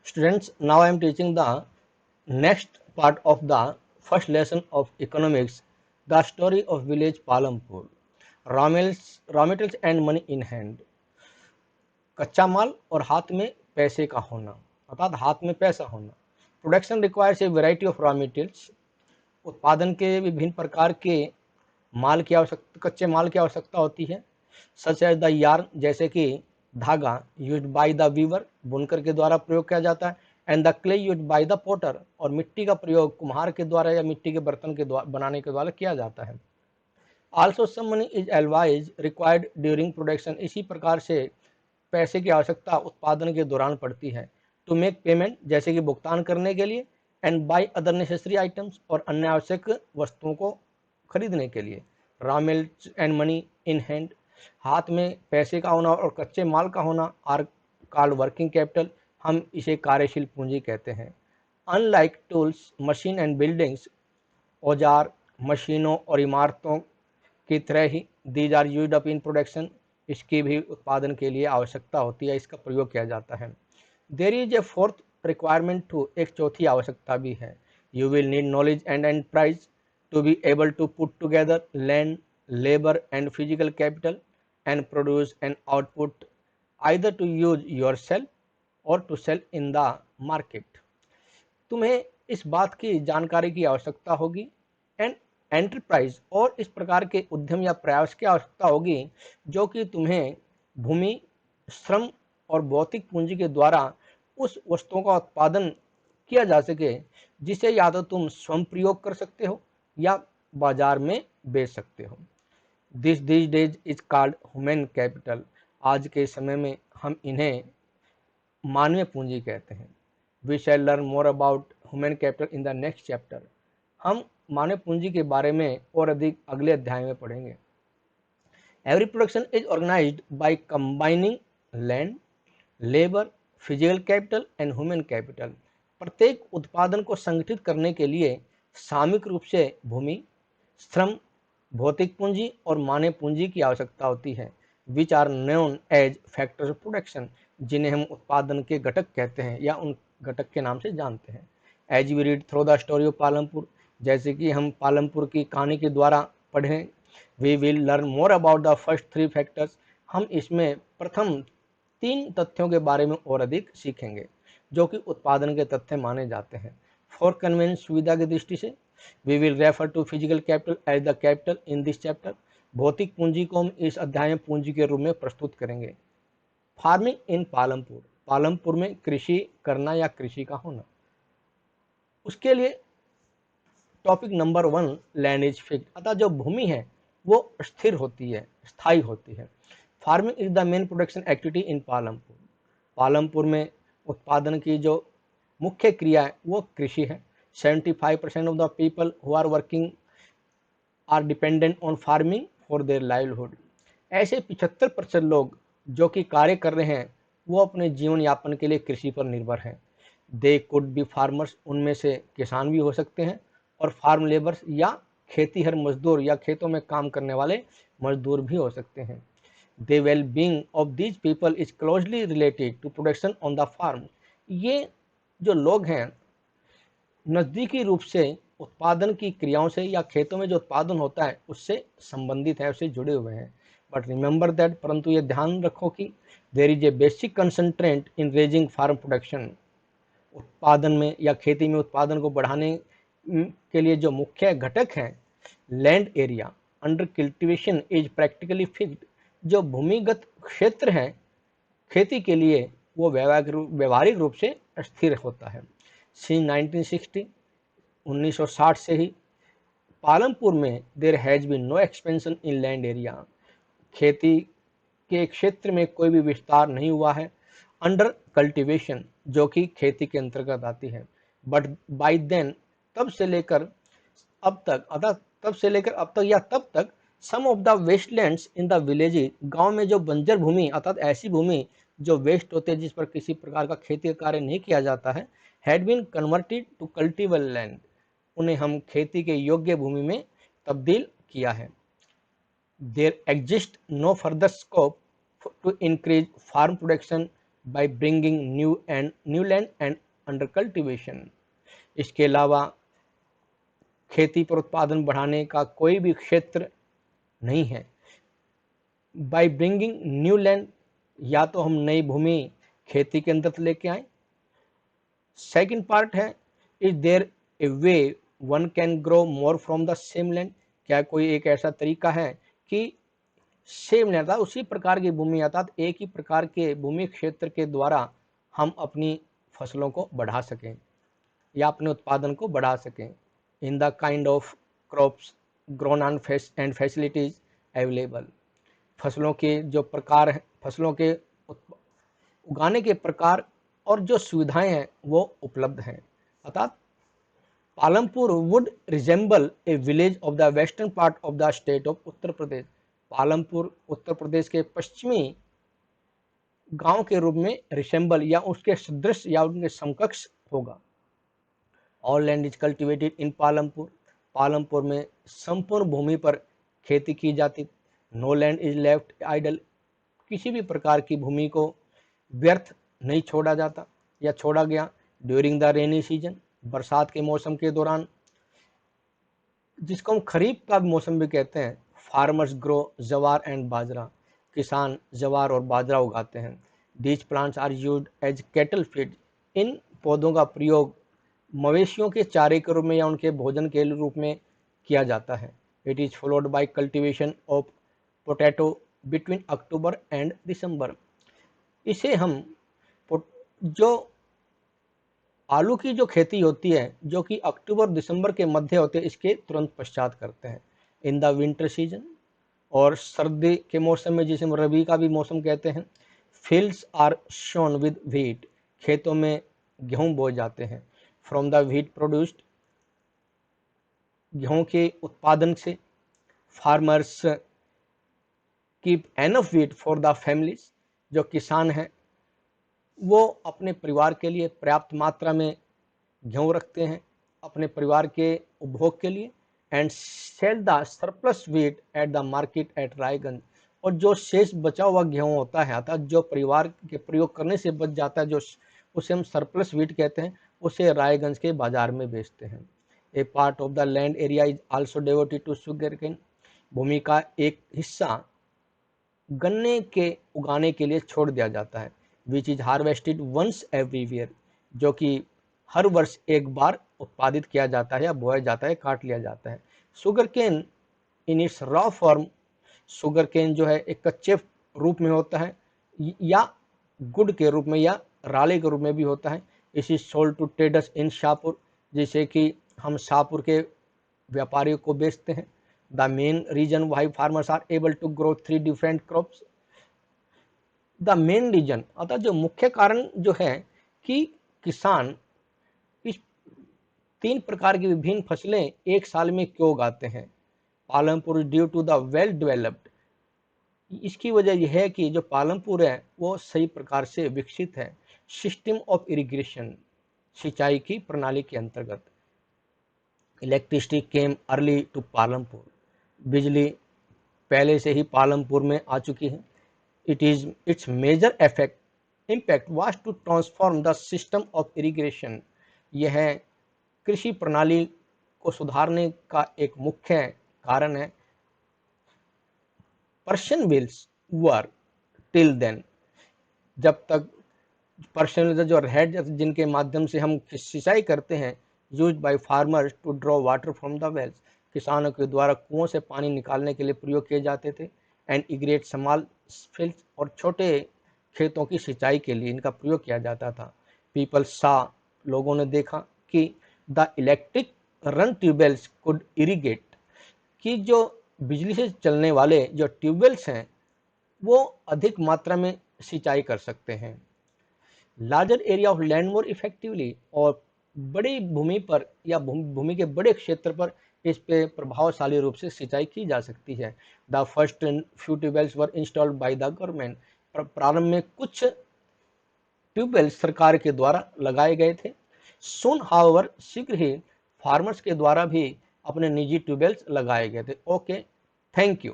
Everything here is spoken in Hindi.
Students, now I am teaching the next part of the first lesson of economics, the story of village Palampur. Raw materials and money in hand. कच्चा माल और हाथ में पैसे का होना, अर्थात हाथ में पैसा होना. Production requires a variety of raw materials. उत्पादन के विभिन्न प्रकार के माल की आवश्यकता, कच्चे माल की आवश्यकता होती है. सच एज द यार्न, जैसे कि धागा, यूज्ड बाय द वीवर, बुनकर के द्वारा प्रयोग किया जाता है. And the clay used by the potter, और मिट्टी का प्रयोग कुम्हार के द्वारा या मिट्टी के बर्तन के द्वारा बनाने के द्वारा किया जाता है. Also some money is always required during production. इसी प्रकार से पैसे की आवश्यकता उत्पादन के दौरान पड़ती है. टू मेक पेमेंट, जैसे कि भुगतान करने के लिए. And by other necessary items, और अन्य आवश्यक वस्तुओं को खरीदने के लिए. Raw materials and money in hand, हाथ में पैसे का होना और कच्चे माल का होना, आर कॉल्ड वर्किंग कैपिटल, हम इसे कार्यशील पूंजी कहते हैं. Unlike tools, machine and buildings, औजार, मशीनों और इमारतों की तरह ही these are used up in production, इसकी भी उत्पादन के लिए आवश्यकता होती है, इसका प्रयोग किया जाता है. There is a fourth requirement too, एक चौथी आवश्यकता भी है. You will need knowledge and enterprise to be able to put together land, labour and physical capital and produce an output, either to use yourself or to sell in the market. तुम्हें इस बात की जानकारी की आवश्यकता होगी एंड एंटरप्राइज, और इस प्रकार के उद्यम या प्रयास की आवश्यकता होगी जो कि तुम्हें भूमि, श्रम और भौतिक पूंजी के द्वारा उस वस्तुओं का उत्पादन किया जा सके जिसे या तो तुम स्वयं प्रयोग कर सकते हो या बाजार में बेच सकते हो. This days is called human capital. आज के समय में हम इन्हें मानवीय पूंजी कहते हैं. We shall learn more about human capital in the next chapter. हम मानव पूंजी के बारे में और अधिक अगले अध्याय में पढ़ेंगे. Every production is organised by combining land, labour, physical capital and human capital. प्रत्येक उत्पादन को संगठित करने के लिए सामूहिक रूप से भूमि, श्रम, भौतिक पूंजी और मानव पूंजी की आवश्यकता होती है. Which are known as factors of production, जिन्हें हम उत्पादन के घटक कहते हैं या उन घटक के नाम से जानते हैं. As we read through the story of Palampur, जैसे कि हम पालमपुर की कहानी के द्वारा पढ़ें. We will learn more about the first three factors. हम इसमें प्रथम तीन तथ्यों के बारे में और अधिक सीखेंगे जो कि उत्पादन के तथ्य माने जाते हैं. फॉर कन्वीनियंस, सुविधा की दृष्टि से, we will refer to physical capital as the capital in this chapter. भौतिक पूंजी को हम इस अध्याय में पूंजी के रूप में प्रस्तुत करेंगे. फार्मिंग इन पालमपुर, पालमपुर में कृषि करना या कृषि का होना. उसके लिए topic number 1, land is fixed, अतः जो भूमि है वो स्थिर होती है, स्थायी होती है. Farming is the main production activity in Palampur. Palampur में उत्पादन की जो मुख्य क्रिया है वो कृषि है. 75% of the people who are working are dependent on farming for their livelihood. ऐसे 75% लोग जो कि कार्य कर रहे हैं वो अपने जीवन यापन के लिए कृषि पर निर्भर हैं. दे कुड बी फार्मर्स, उनमें से किसान भी हो सकते हैं, और फार्म लेबर्स या खेतीहर मजदूर या खेतों में काम करने वाले मजदूर भी हो सकते हैं. The well being of these people is closely related to production on the farm. ये जो लोग हैं नज़दीकी रूप से उत्पादन की क्रियाओं से या खेतों में जो उत्पादन होता है उससे संबंधित है, उससे जुड़े हुए हैं. बट रिमेंबर दैट, परंतु ये ध्यान रखो कि there is a basic constraint in raising farm production. उत्पादन में या खेती में उत्पादन को बढ़ाने के लिए जो मुख्य घटक हैं, land area under cultivation is practically fixed. जो भूमिगत क्षेत्र है खेती के लिए वो व्यवहारिक रूप से स्थिर होता है. सिंस 1960, 1960 से ही पालमपुर में there has been no expansion in land area. खेती के क्षेत्र में कोई भी विस्तार नहीं हुआ है. अंडर कल्टीवेशन, जो कि खेती के अंतर्गत आती है. बट बाय देन, तब से लेकर अब तक, अतः तब से लेकर अब तक या तब तक, some of the wastelands in the villages, गांव में जो बंजर भूमि अर्थात ऐसी भूमि जो वेस्ट होते हैं जिस पर किसी प्रकार का खेती कार्य नहीं किया जाता है, had been converted to cultivable land. उन्हें हम खेती के योग्य भूमि में तब्दील किया है. There exist no further scope to increase farm production by bringing new land and under cultivation. इसके अलावा खेती पर उत्पादन बढ़ाने का कोई भी क्षेत्र नहीं है। बाय ब्रिंगिंग न्यू लैंड, या तो हम नई भूमि खेती के अंदर लेके आए। सेकंड पार्ट है, is there a way one can grow more from the same land, क्या कोई एक ऐसा तरीका है कि सेम लैंड, उसी प्रकार की भूमि, अर्थात एक ही प्रकार के भूमि क्षेत्र के द्वारा हम अपनी फसलों को बढ़ा सकें या अपने उत्पादन को बढ़ा सकें। In the kind of crops grown on and facilities available, फसलों के जो प्रकार हैं, फसलों के उगाने के प्रकार और जो सुविधाएं हैं वो उपलब्ध हैं। अर्थात Palampur would resemble a village of the western part of the state of Uttar Pradesh, Palampur Uttar Pradesh के पश्चिमी गांव के रूप में रिसेंबल या उसके सदृश या उनके समकक्ष होगा। All land is cultivated in Palampur, Palampur में संपूर्ण भूमि पर खेती की जाती। No land is left idle, किसी भी प्रकार की भूमि को व्यर्थ नहीं छोड़ा जाता या छोड़ा गया। ड्यूरिंग द रेनी सीजन, बरसात के मौसम के दौरान, जिसको हम खरीफ का मौसम भी कहते हैं, farmers grow jowar and bajra, किसान जवार और बाजरा उगाते हैं। These plants are used as cattle feed, इन पौधों का प्रयोग मवेशियों के चारे के रूप में या उनके भोजन के रूप में किया जाता है। It is followed by cultivation of potato between October and December, इसे हम जो आलू की जो खेती होती है जो कि अक्टूबर दिसंबर के मध्य होते हैं, इसके तुरंत पश्चात करते हैं। इन द विंटर सीजन, और सर्दी के मौसम में, जिसे हम रबी का भी मौसम कहते हैं, fields are sown with wheat, खेतों में गेहूं बोए जाते हैं। फ्रॉम द व्हीट प्रोड्यूस्ड, गेहूं के उत्पादन से farmers keep enough wheat for the families, जो किसान हैं वो अपने परिवार के लिए पर्याप्त मात्रा में गेहूँ रखते हैं अपने परिवार के उपभोग के लिए। And sell the surplus wheat at the market at Raiganj, और जो शेष बचा हुआ गेहूँ होता है, अर्थात जो परिवार के प्रयोग करने से बच जाता है, जो उसे हम सरप्लस व्हीट कहते हैं, उसे रायगंज के बाजार में बेचते हैं। A part of the land area is also devoted to sugarcane, भूमि का एक हिस्सा गन्ने के उगाने के लिए छोड़ दिया जाता है। Which is harvested once every year, जो कि हर वर्ष एक बार उत्पादित किया जाता है या बोया जाता है, काट लिया जाता है। Sugarcane in its raw form, sugarcane जो है एक कच्चे रूप में होता है या गुड़ के रूप में या राले के रूप में भी होता है। This is sold to traders in Shahpur, जैसे कि हम शाहपुर के व्यापारियों को बेचते हैं। The main reason why farmers are able to grow 3 different crops, the main reason, अर्थात जो मुख्य कारण जो है कि किसान इस 3 प्रकार की विभिन्न फसलें एक साल में क्यों उगाते हैं। Palampur due to the well developed, इसकी वजह यह है कि जो पालमपुर है वो सही प्रकार से विकसित है। सिस्टम ऑफ इरिगेशन, सिंचाई की प्रणाली के अंतर्गत। Electricity came early to Palampur, बिजली पहले से ही पालमपुर में आ चुकी है। Its major impact was to transform the system of irrigation, यह कृषि प्रणाली को सुधारने का एक मुख्य कारण है। पर्शियन व्हील्स वर टिल देन, जब तक पर्शियन जो हेड जिनके माध्यम से हम सिंचाई करते हैं, use by farmers to draw water from the wells, किसानों के द्वारा कुओं से पानी निकालने के लिए प्रयोग किए जाते थे। एंड इग्रेट स्मॉल फील्ड्स, और छोटे खेतों की सिंचाई के लिए इनका प्रयोग किया जाता था। पीपल सा, लोगों ने देखा कि the electric run tube wells could irrigate, कि जो बिजली से चलने वाले जो ट्यूबवेल्स हैं वो अधिक मात्रा में सिंचाई कर सकते हैं। Larger area of land more effectively, और बड़ी भूमि पर या भूमि के बड़े क्षेत्र पर इस पे प्रभावशाली रूप से सिंचाई की जा सकती है। The first few tube wells were installed by the government, प्रारंभ में कुछ ट्यूबवेल सरकार के द्वारा लगाए गए थे। सुन हाउएवर, शीघ्र ही फार्मर्स के द्वारा भी अपने निजी ट्यूबवेल्स लगाए गए थे। Okay, thank you.